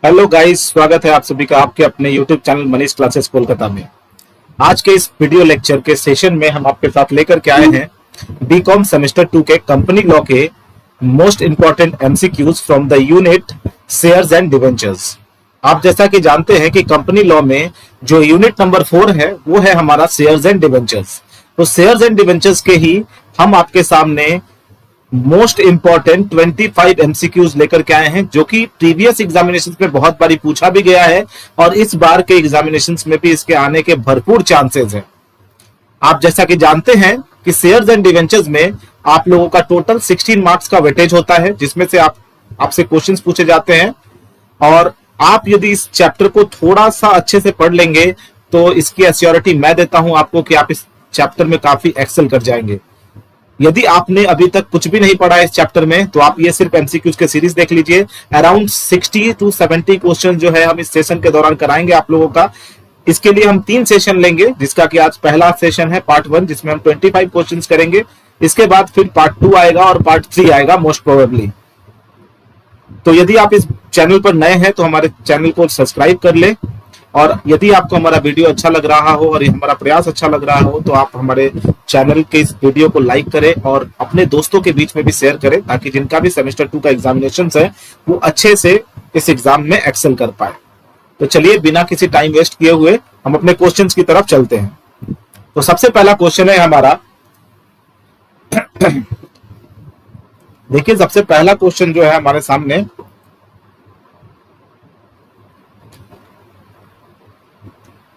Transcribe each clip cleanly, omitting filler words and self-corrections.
Hello guys, स्वागत है आप सभी का आपके अपने YouTube channel Manish classes Kolkata में। आज के इस वीडियो लेक्चर के सेशन में हम आपके साथ लेकर के आए हैं बीकॉम सेमेस्टर 2 के कंपनी लॉ के most important MCQs from the unit shares and debentures. आप जैसा कि जानते हैं कि कंपनी लॉ में जो यूनिट नंबर 4 है वो है हमारा शेयर्स एंड डिवेंचर्स। तो शेयर्स एंड डिवेंचर्स के ही हम आपके सामने मोस्ट इंपॉर्टेंट 25 एमसीक्यूज लेकर के आए हैं, जो कि प्रीवियस एग्जामिनेशंस में बहुत बारी पूछा भी गया है और इस बार के एग्जामिनेशंस में भी इसके आने के भरपूर चांसेस हैं। आप जैसा कि जानते हैं कि शेयर्स एंड डिवेंचर्स में आप लोगों का टोटल 16 मार्क्स का वेटेज होता है, जिसमें से आपसे क्वेश्चंस पूछे जाते हैं। और आप यदि इस चैप्टर को थोड़ा सा अच्छे से पढ़ लेंगे तो इसकी एश्योरिटी मैं देता हूं आपको कि आप इस चैप्टर में काफी एक्सेल कर जाएंगे। यदि आपने अभी तक कुछ भी नहीं पढ़ा इस चैप्टर में तो आप ये सिर्फ एमसीक्यूज के सीरीज देख लीजिए। अराउंड 60 to 70 क्वेश्चन जो है हम इस सेशन के दौरान कराएंगे आप लोगों का। इसके लिए हम 3 सेशन लेंगे, जिसका कि आज पहला सेशन है पार्ट 1, जिसमें हम 25 क्वेश्चंस करेंगे। इसके बाद फिर पार्ट 2 आएगा और पार्ट 3 आएगा मोस्ट प्रोबेबली। तो यदि आप इस चैनल पर नए हैं तो हमारे चैनल को सब्सक्राइब कर ले, और यदि आपको हमारा वीडियो अच्छा लग रहा हो और हमारा प्रयास अच्छा लग रहा हो तो आप हमारे चैनल के इस वीडियो को लाइक करें और अपने दोस्तों के बीच में भी शेयर करें, ताकि जिनका भी सेमेस्टर 2 का एग्जामिनेशन है वो अच्छे से इस एग्जाम में एक्सेल कर पाए। तो चलिए बिना किसी टाइम वेस्ट किए हुए हम अपने क्वेश्चंस की तरफ चलते हैं। तो सबसे पहला क्वेश्चन है हमारा देखिए, सबसे पहला क्वेश्चन जो है हमारे सामने,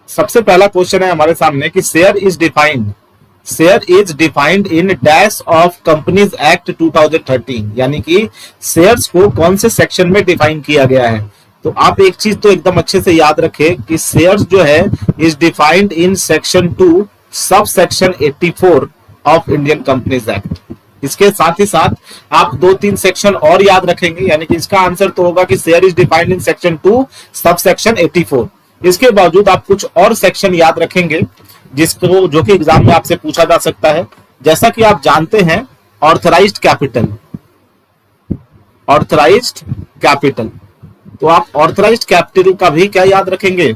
सबसे पहला क्वेश्चन है हमारे सामने कि share is defined in dash of companies act 2013, यानी कि शेयर्स को कौन से सेक्शन में डिफाइन किया गया है। तो आप एक चीज तो एकदम अच्छे से याद रखें कि शेयर्स जो है is defined in section 2 sub section 84 of Indian companies act. इसके साथ ही साथ आप 2-3 सेक्शन और याद रखेंगे, यानी कि इसका आंसर तो होगा कि share is defined in section 2 sub section 84। इसके बावजूद आप कुछ और सेक्शन याद रखेंगे जिसको जो कि एग्जाम में आपसे पूछा जा सकता है। जैसा कि आप जानते हैं ऑथराइज्ड कैपिटल, तो आप ऑथराइज्ड कैपिटल का भी क्या याद रखेंगे,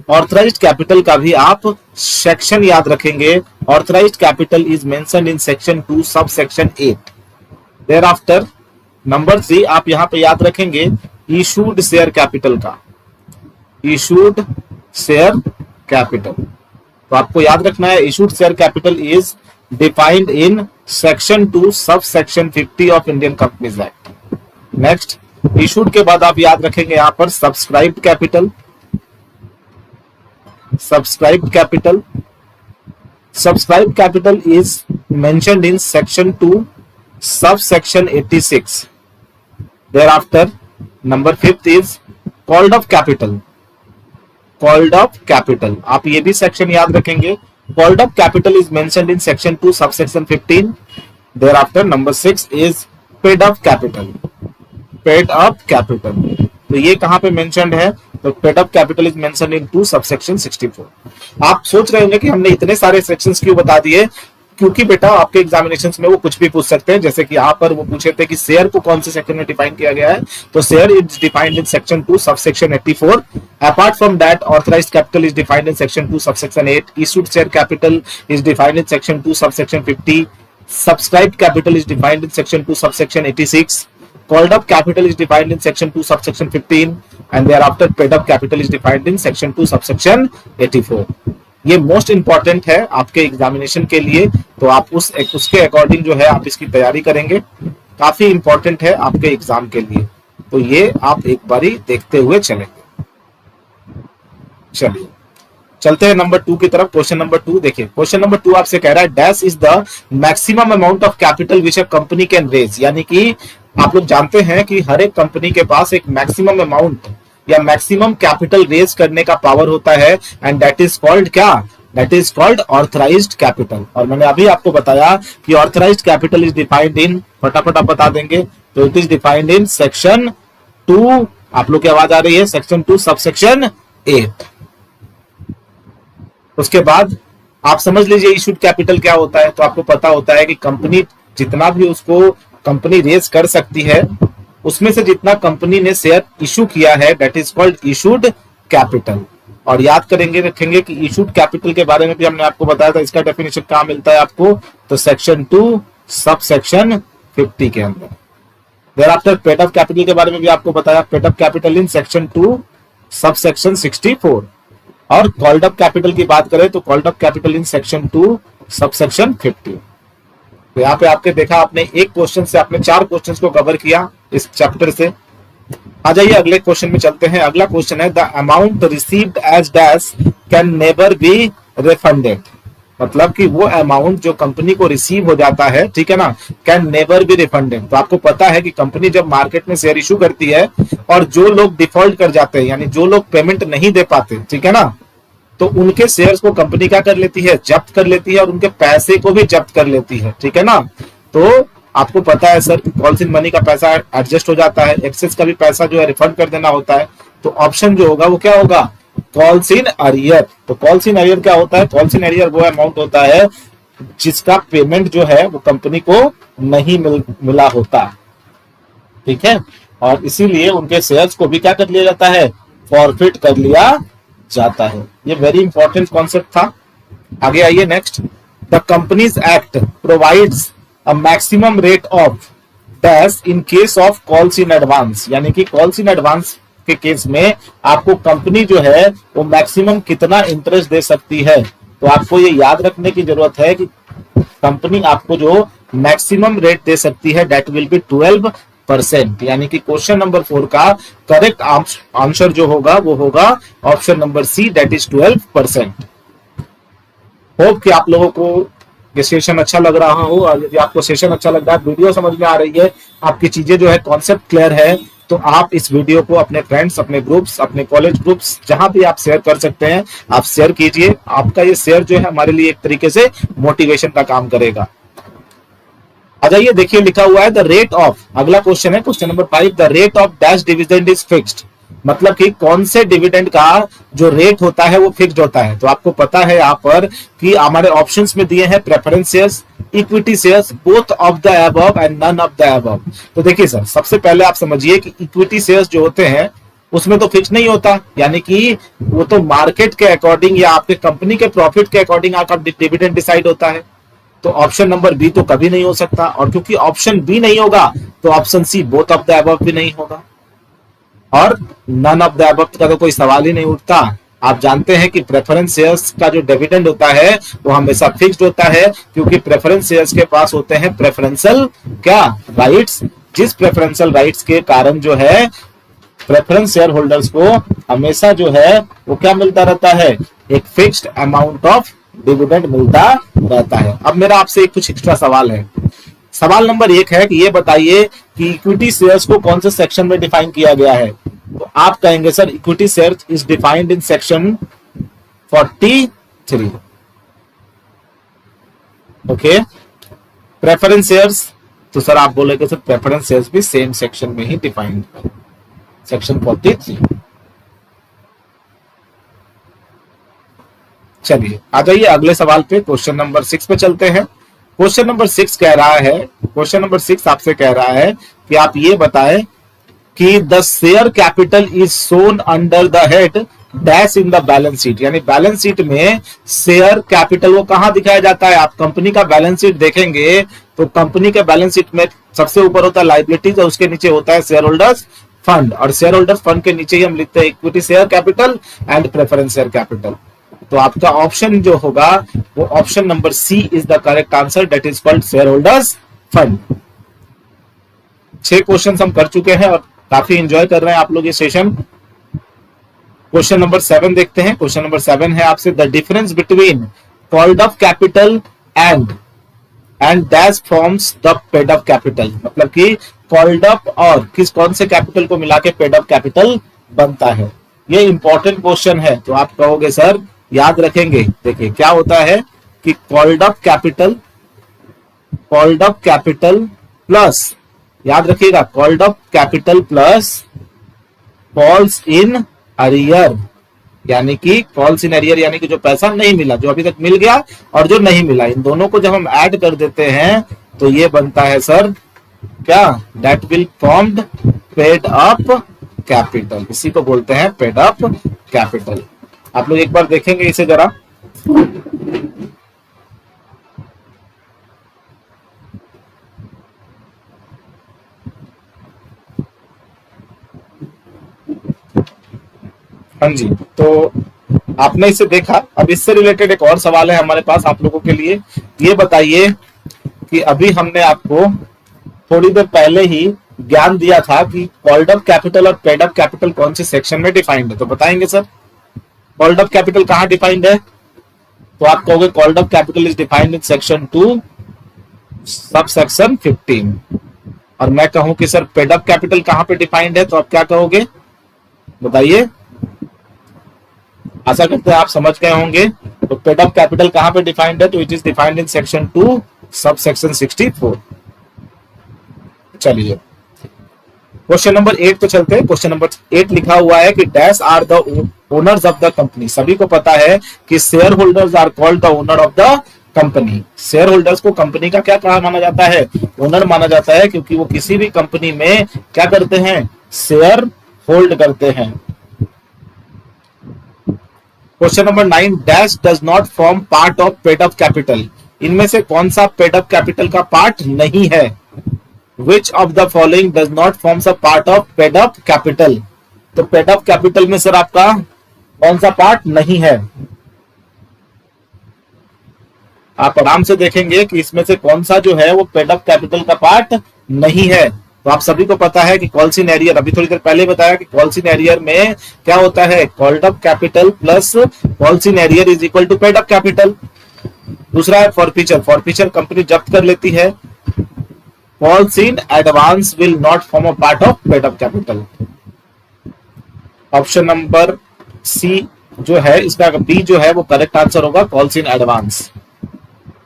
ऑथराइज्ड कैपिटल का भी आप सेक्शन याद रखेंगे। Authorised capital is mentioned in section 2 sub section 8। There after number 3 आप यहां पे याद रखेंगे इशूड शेयर कैपिटल का, इशूड शेयर कैपिटल। तो आपको याद रखना है issued share capital is defined in section 2 sub section 50 of Indian companies act. Next, issued के बाद आप याद रखेंगे यहां पर subscribed capital, subscribed capital is mentioned in section 2 sub section 86। Thereafter number 5 is called off capital, आप ये भी सेक्शन याद रखेंगे। Called off capital is mentioned in section 2 subsection 15। Thereafter number 6 is paid up capital, तो ये कहां पे mentioned है, तो paid up capital is mentioned in 2 subsection 64। आप सोच रहे होंगे कि हमने इतने सारे सेक्शंस क्यों बता दिए, क्योंकि बेटा आपके एग्जामिनेशंस में वो कुछ भी पूछ सकते हैं। जैसे कि यहाँ पर वो पूछे थे कि शेयर को कौन से सेक्शन में डिफाइन किया गया है, तो share is defined in section 2 subsection 84। Apart from that authorised capital is defined in section 2 subsection 8। Issued share capital is defined in section 2 subsection 50। Subscribed capital is defined in section 2 subsection 86। Called up capital is defined in section 2 subsection 15 and thereafter paid up capital is defined in section 2 subsection 84। ये most important है आपके examination के लिए, तो आप उसके according जो है आप इसकी तैयारी करेंगे। काफी इंपॉर्टेंट है आपके एग्जाम के लिए, तो ये आप एक बारी देखते हुए चलेंगे। चलिए चलते हैं नंबर 2 की तरफ। क्वेश्चन नंबर 2 देखिए, क्वेश्चन नंबर 2 आपसे कह रहा है dash is the maximum amount of capital which a company can raise, यानी कि आप लोग जानते हैं कि हर एक कंपनी के पास एक मैक्सिमम अमाउंट या मैक्सिमम कैपिटल रेज करने का पावर होता है, एंड दैट इज कॉल्ड क्या, that is called authorised capital. और मैंने अभी आपको बताया कि ऑथराइज्ड कैपिटल इज डिफाइंड इन, फटाफट आप बता देंगे, तो it is defined in section 2, आप लोग की आवाज आ रही है, सेक्शन 2 सबसेक्शन 8। उसके बाद आप समझ लीजिए इशूड कैपिटल क्या होता है। तो आपको पता होता है कि कंपनी जितना भी उसको कंपनी रेज कर सकती है उसमें से जितना कंपनी ने शेयर इशू किया है that is called issued capital. और याद करेंगे रखेंगे कि इशूड कैपिटल के बारे में भी हमने आपको बताया था, इसका डेफिनेशन कहाँ मिलता है आपको, तो सेक्शन 2 सब सेक्शन 50 के अंदर। Thereafter paid up capital के बारे में भी आपको बताया, paid up capital in section 2 sub section 64। और कॉल्ड अप कैपिटल की बात करें तो called up capital in section 2 sub section 50। तो यहाँ पे आपके देखा, आपने एक क्वेश्चन से आपने 4 क्वेश्चंस को कवर किया इस चैप्टर से। आ जाइए अगले क्वेश्चन में चलते हैं। अगला क्वेश्चन है the amount received as dash can never be refunded. मतलब कि वो अमाउंट जो कंपनी को रिसीव हो जाता है, ठीक है ना, कैन नेवर बी रिफंडेड। तो आपको पता है कि कंपनी जब मार्केट में शेयर इशू करती है और जो लोग डिफॉल्ट कर जाते हैं, यानी जो लोग पेमेंट नहीं दे पाते, ठीक है ना, तो उनके शेयर्स को कंपनी क्या कर लेती है, जब्त कर लेती है और उनके पैसे को भी जब्त कर लेती है, ठीक है ना। तो आपको पता है सर, कॉल्स इन मनी का पैसा एडजस्ट हो जाता है, एक्सेस का भी पैसा जो है रिफंड कर देना होता है। तो ऑप्शन जो होगा वो क्या होगा, कॉल्स इन अरियर। तो कॉल्स इन अरियर क्या होता है, कॉल्स इन अरियर वो अमाउंट होता है जिसका पेमेंट जो है वो कंपनी को नहीं मिला होता, ठीक है। और इसीलिए उनके शेयर्स को भी क्या कर लिया जाता है, फॉरफिट कर लिया जाता है। ये वेरी इंपॉर्टेंट कॉन्सेप्ट था। आगे आइए next, the companies act provides a maximum rate of dash in case of calls in advance. यानी कि कॉल्स इन एडवांस के केस में आपको कंपनी जो है वो मैक्सिमम कितना इंटरेस्ट दे सकती है। तो आपको ये याद रखने की जरूरत है कि कंपनी आपको जो मैक्सिमम रेट दे सकती है दैट विल बी 12%। यानी कि क्वेश्चन नंबर 4 का करेक्ट आंसर जो होगा वो होगा option number C, that is 12%। Hope कि आप लोगों को ये सेशन अच्छा लग रहा हो, और यदि आपको सेशन अच्छा लग रहा है, वीडियो समझ में आ रही है, आपकी चीजें जो है कॉन्सेप्ट क्लियर है, तो आप इस वीडियो को अपने फ्रेंड्स, अपने ग्रुप्स, अपने कॉलेज ग्रुप्स, जहां भी आप शेयर कर सकते हैं आप शेयर कीजिए। आपका ये शेयर जो है हमारे लिए एक तरीके से मोटिवेशन का काम करेगा। आ जाइए, देखिए लिखा हुआ है द रेट ऑफ, अगला क्वेश्चन है question number 5, the rate of dash dividend is fixed. मतलब कि कौन से डिविडेंड का जो रेट होता है वो फिक्स्ड होता है। तो आपको पता है यहाँ पर कि हमारे ऑप्शंस में दिए हैं preference shares, equity shares, both of the above and none of the above. तो देखिए सर, सबसे पहले आप समझिए कि इक्विटी शेयर्स जो होते हैं उसमें तो फिक्स नहीं होता, यानी कि वो तो मार्केट के अकॉर्डिंग या आपके कंपनी के प्रॉफिट के अकॉर्डिंग आपका डिविडेंड डिसाइड होता है। तो ऑप्शन नंबर बी तो कभी नहीं हो सकता, और क्योंकि ऑप्शन बी नहीं होगा तो option C both of the above भी नहीं होगा, और नन ऑफ द अबव का तो कोई सवाल ही नहीं उठता। आप जानते हैं कि प्रेफरेंस शेयर्स का जो डिविडेंड होता है वो हमेशा फिक्स्ड होता है, क्योंकि प्रेफरेंस शेयर्स के पास होते हैं प्रेफरेंशियल क्या राइट्स, जिस प्रेफरेंशियल राइट्स के कारण जो है प्रेफरेंस शेयर होल्डर्स को हमेशा जो है वो क्या मिलता रहता है, एक फिक्स्ड अमाउंट ऑफ डिविडेंड मिलता रहता है। अब मेरा आपसे कुछ एक्स्ट्रा सवाल है। सवाल नंबर 1 है कि ये बताइए कि इक्विटी शेयर्स को कौन से सेक्शन में डिफाइन किया गया है। तो आप कहेंगे sir equity shares is defined in section 43। Okay, preference shares, तो सर आप बोलेंगे सर प्रेफरेंस शेयर्स भी सेम सेक्शन में ही डिफाइंड है, सेक्शन 43। चलिए आ जाइए अगले सवाल पे, क्वेश्चन नंबर 6 पे चलते हैं। क्वेश्चन नंबर 6 कह रहा है, क्वेश्चन नंबर 6 आपसे कह रहा है कि आप ये बताएं कि the share capital is shown under the head dash in the balance sheet. यानी बैलेंस शीट में शेयर कैपिटल वो कहां दिखाया जाता है। आप कंपनी का बैलेंस शीट देखेंगे तो कंपनी के बैलेंस शीट में सबसे ऊपर होता है लाइबिलिटीज और उसके नीचे होता है शेयर होल्डर्स फंड, और शेयर होल्डर्स फंड के नीचे ही हम लिखते हैं equity share capital and preference share capital. तो आपका ऑप्शन जो होगा वो option number C is the correct answer, that is called share holders fund. 6 question हम कर चुके हैं और काफी एंजॉय कर रहे हैं आप लोग ये सेशन। क्वेश्चन नंबर 7 देखते हैं। क्वेश्चन नंबर 7 है आपसे, the difference between called up capital and dash forms the paid up capital. मतलब कि कॉल्ड अप और कौन से कैपिटल को मिला के पेड अप कैपिटल बनता है। ये इंपॉर्टेंट क्वेश्चन है, तो आप कहोगे सर याद रखेंगे। देखिए क्या होता है कि कॉल्ड अप कैपिटल प्लस, याद रखिएगा, called up capital plus calls in arrear. यानी कि कॉल्स इन अरियर यानी कि जो पैसा नहीं मिला, जो अभी तक मिल गया और जो नहीं मिला, इन दोनों को जब हम ऐड कर देते हैं तो ये बनता है सर क्या, that will formed paid up capital, इसी को बोलते हैं पेड अप कैपिटल। आप लोग एक बार देखेंगे इसे जरा। हाँ जी, तो आपने इसे देखा। अब इससे रिलेटेड एक और सवाल है हमारे पास आप लोगों के लिए। ये बताइए कि अभी हमने आपको थोड़ी देर पहले ही ज्ञान दिया था कि कॉल्ड अप कैपिटल और पेड अप कैपिटल कौन से सेक्शन में डिफाइंड है, तो बताएंगे सर कॉल्ड अप कैपिटल कहां डिफाइंड है? तो आप कहोगे called up capital is defined in section 2 sub section 15। और मैं कहूं कि सर पेड अप कैपिटल कहां पे डिफाइंड है, तो आप क्या कहोगे बताइए। आशा करते हैं आप समझ गए होंगे। तो पेड अप कैपिटल कहां पे डिफाइंड है, तो it is defined in section 2 sub section 64। चलिए क्वेश्चन नंबर 8 पे चलते हैं। क्वेश्चन नंबर 8 लिखा हुआ है कि dash are the owners of the company. सभी को पता है कि share holders are called the owner of the company. Share holders को कंपनी का क्या कहा माना जाता है, ओनर माना जाता है, क्योंकि वो किसी भी कंपनी में क्या करते हैं, शेयर होल्ड करते हैं। Question number 9 dash does not form part of paid up capital. इनमें से कौन सा पेड अप कैपिटल का पार्ट नहीं है? Which of the following does not forms a part of paid up capital? तो पेड अप कैपिटल में sir आपका कौन सा पार्ट नहीं है? आप आराम से देखेंगे कि इसमें से कौन सा जो है वो पेड अप कैपिटल का पार्ट नहीं है। तो आप सभी को पता है कि कॉल्सिन एरियर, अभी थोड़ी देर पहले बताया कि कॉल्सिन एरियर में क्या होता है, called up capital plus calls in arrear is equal to paid up capital. दूसरा है फॉरफीचर। फॉरफीचर कंपनी जब्त कर लेती है। Calls in advance will not form a part of paid up capital। Option number C जो है इसका बी जो है वो करेक्ट आंसर होगा, कॉल्स इन एडवांस।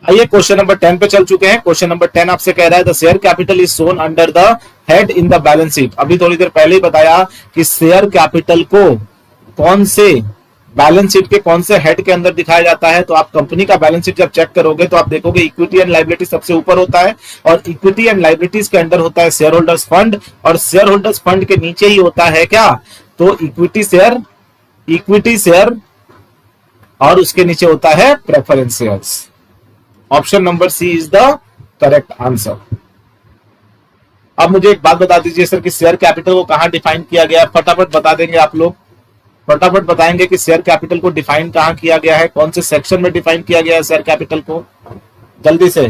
आइए क्वेश्चन नंबर 10 पे चल चुके हैं। क्वेश्चन नंबर 10 आपसे कह रहा है the share capital is shown under the head in the balance sheet. अभी थोड़ी देर पहले ही बताया कि शेयर कैपिटल को कौन से बैलेंस शीट के कौन से हेड के अंदर दिखाया जाता है। तो आप कंपनी का बैलेंस शीट जब चेक करोगे तो आप देखोगे इक्विटी एंड लायबिलिटी सबसे ऊपर होता है, और इक्विटी एंड लायबिलिटीज के अंदर होता है शेयर होल्डर्स फंड, और शेयर होल्डर्स फंड के नीचे ही होता है क्या, तो इक्विटी शेयर और उसके नीचे होता है preference shares. Option number C is the correct answer. अब मुझे एक बात बता दीजिए सर कि शेयर कैपिटल को कहां डिफाइन किया गया है, फटाफट बता देंगे आप लोग, फटाफट बताएंगे कि शेयर कैपिटल को डिफाइन कहां किया गया है, कौन से सेक्शन में डिफाइन किया गया है शेयर कैपिटल को, जल्दी से।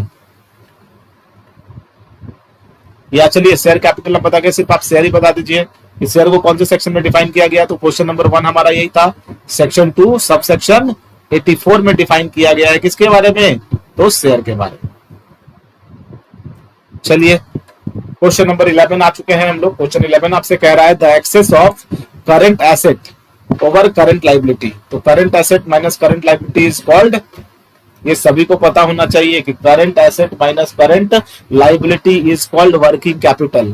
या चलिए शेयर कैपिटल आप बता के सिर्फ आप शेयर ही बता दीजिए कि शेयर को कौन से सेक्शन में डिफाइन किया गया। तो क्वेश्चन नंबर 1 हमारा यही था, सेक्शन 2 सब सेक्शन 84 में डिफाइन किया गया है। किसके बारे में, तो शेयर के बारे में। चलिए क्वेश्चन नंबर 11 आ चुके हैं हम लोग। क्वेश्चन 11 आपसे कह रहा है the excess of current asset over current liability. तो current asset minus current liability is called, ये सभी को पता होना चाहिए कि current asset minus current liability is called working capital.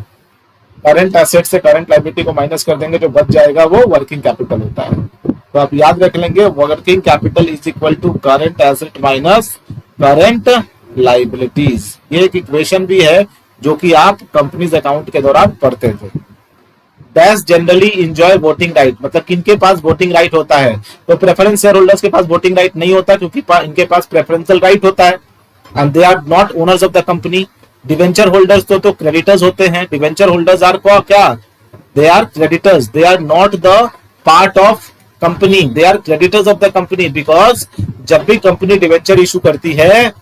Current asset से करंट लाइबिलिटी को माइनस कर देंगे, जो बच जाएगा वो वर्किंग कैपिटल होता है। तो आप याद रख लेंगे working capital is equal to current asset minus current liabilities. ये एक इक्वेशन भी है जो कि आप कंपनीज अकाउंट के दौरान पढ़ते थे। Dash generally enjoy voting right, मतलब किनके पास वोटिंग राइट होता है, तो प्रेफरेंस शेयर होल्डर्स के पास वोटिंग राइट नहीं होता, क्योंकि इनके पास प्रेफरेंशियल राइट होता है, and they are not owners of the company. Debenture holders तो क्रेडिटर्स होते हैं। डिवेंचर होल्डर्स आर क्या, they are creditors, they are not the part of company, they are creditors of the company, because जब भी company debenture issue करती है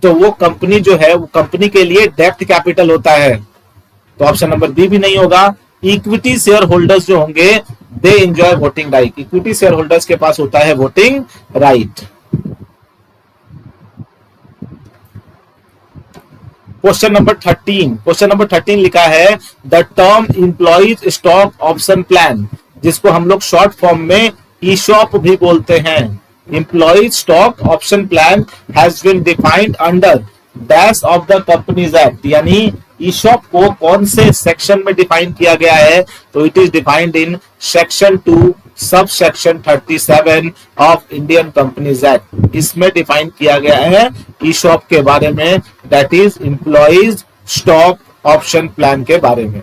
तो वो कंपनी जो है वो कंपनी के लिए डेब्ट कैपिटल होता है। तो ऑप्शन नंबर बी भी नहीं होगा। इक्विटी शेयर होल्डर्स जो होंगे they enjoy voting right, equity share holders के पास होता है voting right. Question number 13, question number 13 लिखा है the term employees stock option plan, जिसको हम लोग शॉर्ट फॉर्म में ईशॉप भी बोलते हैं। Employees stock option plan has been defined under dash of the companies act, यानी ईशॉप को कौन से सेक्शन में डिफाइन किया गया है, तो it is defined in section 2 sub section 37 of Indian companies act. इसमें डिफाइन किया गया है ईशॉप के बारे में, that is employees stock option plan के बारे में।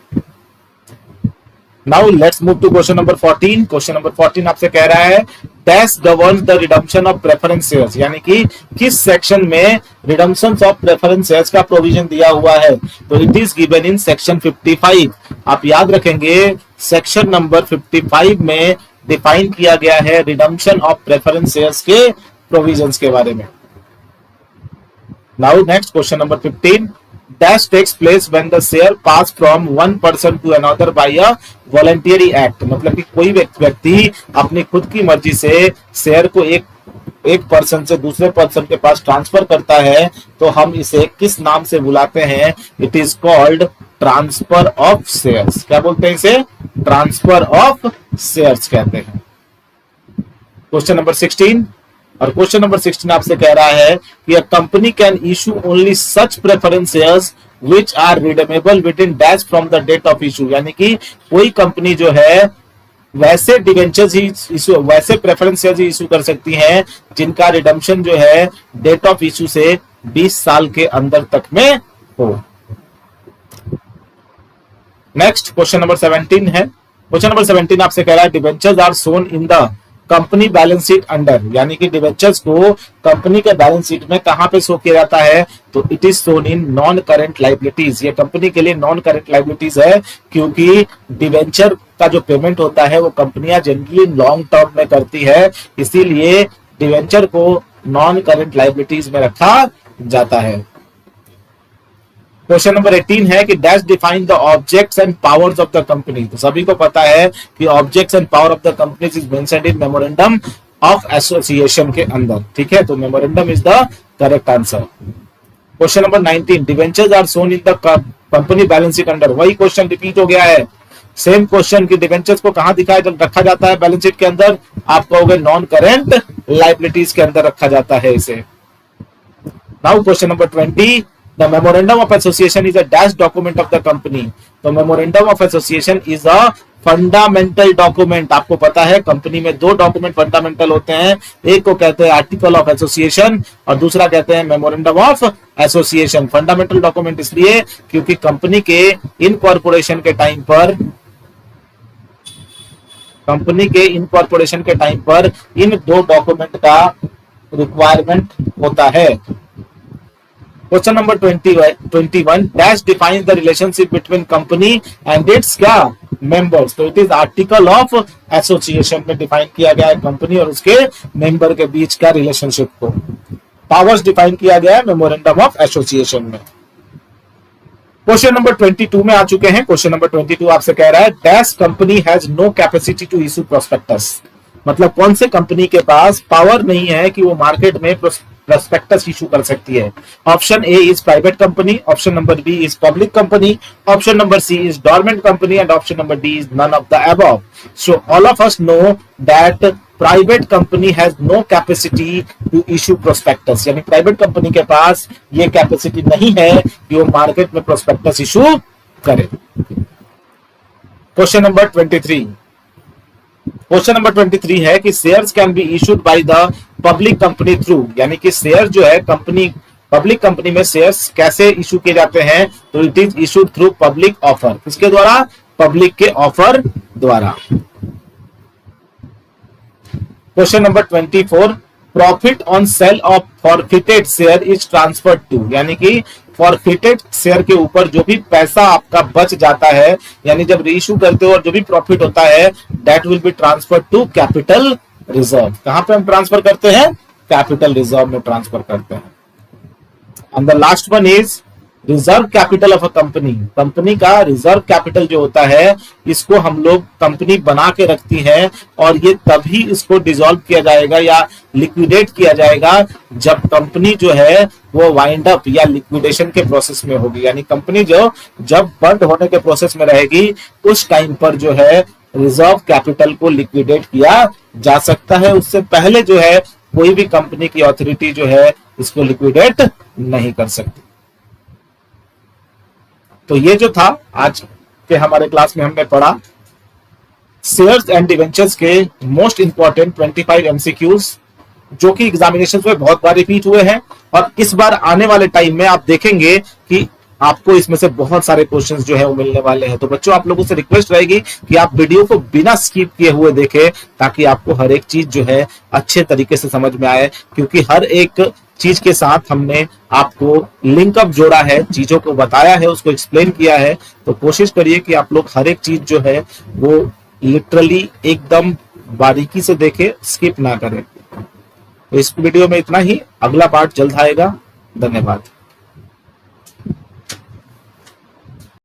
Now let's move to question number 14। Question number 14 आपसे कह रहा है dash govern the redemption of preference shares, यानी कि किस सेक्शन में रिडम्पशन ऑफ प्रेफरेंस शेयर्स का प्रोविजन दिया हुआ है। तो it is given in section 55। आप याद रखेंगे सेक्शन नंबर 55 में डिफाइन किया गया है रिडम्पशन ऑफ प्रेफरेंस शेयर्स के प्रोविजंस के बारे में। Now next question number 15 dash takes place when the share pass from one person to another by a voluntary act, मतलब कि कोई व्यक्ति अपनी खुद की मर्जी से शेयर को एक पर्सन से दूसरे पर्सन के पास ट्रांसफर करता है तो हम इसे किस नाम से बुलाते हैं। It is called transfer of shares. क्या बोलते हैं इसे? ट्रांसफर ऑफ शेयर्स कहते हैं। क्वेश्चन नंबर 16 और क्वेश्चन नंबर 16 आपसे कह रहा है कि a company can issue only such preference shares which are redeemable within dash from the date of issue, यानी कि कोई कंपनी जो है वैसे डिवेंचर्स ही इशू, वैसे प्रेफरेंस शेयर्स ही इशू कर सकती हैं जिनका रिडम्पशन जो है डेट ऑफ इशू से 20 साल के अंदर तक में हो। नेक्स्ट क्वेश्चन नंबर 17 है। क्वेश्चन नंबर 17 आपसे कह रहा है debentures are shown in the company balance sheet under, यानी कि डिवेंचर्स को कंपनी के बैलेंस शीट में कहां पे शो किया जाता है। तो it is shown in non current liabilities. ये कंपनी के लिए नॉन करेंट लाइबिलिटीज है क्योंकि डिवेंचर का जो पेमेंट होता है वो कंपनियां जनरली लॉन्ग टर्म में करती है, इसीलिए डिवेंचर को नॉन करेंट लाइबिलिटीज में रखा जाता है। क्वेश्चन नंबर 18 है कि dash define the objects and powers of the company. तो सभी को पता है कि objects and power of the company is mentioned in memorandum of association के अंदर। ठीक है, तो memorandum is the correct answer. Question number 19 debentures are shown in the company balance sheet under. वही क्वेश्चन रिपीट हो गया है, सेम क्वेश्चन की डिवेंचर्स को कहां दिखाया रखा जाता है बैलेंस शीट के अंदर। आप कहोगे नॉन करेंट लाइबिलिटीज के अंदर रखा जाता है इसे। Now question number 20 The memorandum of association is a dash document of the company. तो memorandum of association is a fundamental document. आपको पता है कंपनी में दो डॉक्यूमेंट फंडामेंटल होते हैं, एक को कहते हैं आर्टिकल ऑफ एसोसिएशन और दूसरा कहते हैं memorandum of association. Fundamental document इसलिए क्योंकि कंपनी के इनकॉर्पोरेशन के टाइम पर इन दो डॉक्यूमेंट का रिक्वायरमेंट होता है। Question number 21 dash defines the relationship between company and it's क्या मेंबर्स। तो it is article of association में डिफाइन किया गया है कंपनी और उसके मेंबर के बीच का रिलेशनशिप को। पावर्स डिफाइन किया गया है मेमोरेंडम ऑफ एसोसिएशन में। क्वेश्चन नंबर 22 में आ चुके हैं। क्वेश्चन नंबर 22 आपसे कह रहा है dash company has no capacity to issue prospectus, मतलब कौन से कंपनी के पास पावर नहीं है कि वो मार्केट में प्रोस्पेक्टस इशू कर सकती है। Option A is private company, option number B is public company, option number C is dormant company and option number D is none of the above. So all of us know that private company has no capacity to issue prospectus, यानी private company के पास ये capacity नहीं है कि वो market में prospectus issue करे। क्वेश्चन नंबर 23 है कि shares can be issued by the public company through, यानी कि शेयर जो है पब्लिक कंपनी में शेयर्स कैसे इशू किए जाते हैं। तो it is issued through public offer, किसके द्वारा? पब्लिक के ऑफर द्वारा। Question number 24 profit on sale of forfeited share is transferred to, यानी कि फॉरफिटेड शेयर के ऊपर जो भी पैसा आपका बच जाता है, यानी जब रीइश्यू करते हो और जो भी प्रॉफिट होता है that will be transferred to capital reserve. कहां पे हम ट्रांसफर करते हैं? कैपिटल रिजर्व में ट्रांसफर करते हैं। And the last one is reserve capital of a company. Company का रिजर्व कैपिटल जो होता है इसको हम लोग कंपनी बना के रखती है और ये तभी इसको डिसॉल्व किया जाएगा या लिक्विडेट किया जाएगा जब कंपनी जो है वो वाइंड अप या लिक्विडेशन के प्रोसेस में होगी, यानी कंपनी जो जब बंद होने के प्रोसेस में रहेगी उस टाइम पर जो है रिजर्व कैपिटल को लिक्विडेट किया जा सकता है। उससे पहले जो है कोई भी कंपनी की अथॉरिटी जो है इसको लिक्विडेट नहीं कर सकती। तो ये जो था आज के हमारे क्लास में हमने पढ़ा शेयर्स एंड डिवेंचर्स के मोस्ट इंपॉर्टेंट 25 एमसीक्यूज जो कि एग्जामिनेशन में बहुत बार रिपीट हुए हैं और इस बार आने वाले टाइम में आप देखेंगे कि आपको इसमें से बहुत सारे क्वेश्चंस जो है वो मिलने वाले हैं। तो बच्चों, आप लोगों से रिक्वेस्ट रहेगी कि आप वीडियो को बिना स्किप किए हुए देखें, ताकि आपको हर एक चीज जो है अच्छे तरीके से समझ में आए, क्योंकि हर एक चीज के साथ हमने आपको लिंकअप जोड़ा है, चीजों को बताया है, उसको एक्सप्लेन किया है। तो कोशिश करिए कि आप लोग हर एक चीज जो है वो लिटरली एकदम बारीकी से देखें, स्किप ना करें। तो इस वीडियो में इतना ही, अगला पार्ट जल्द आएगा। धन्यवाद।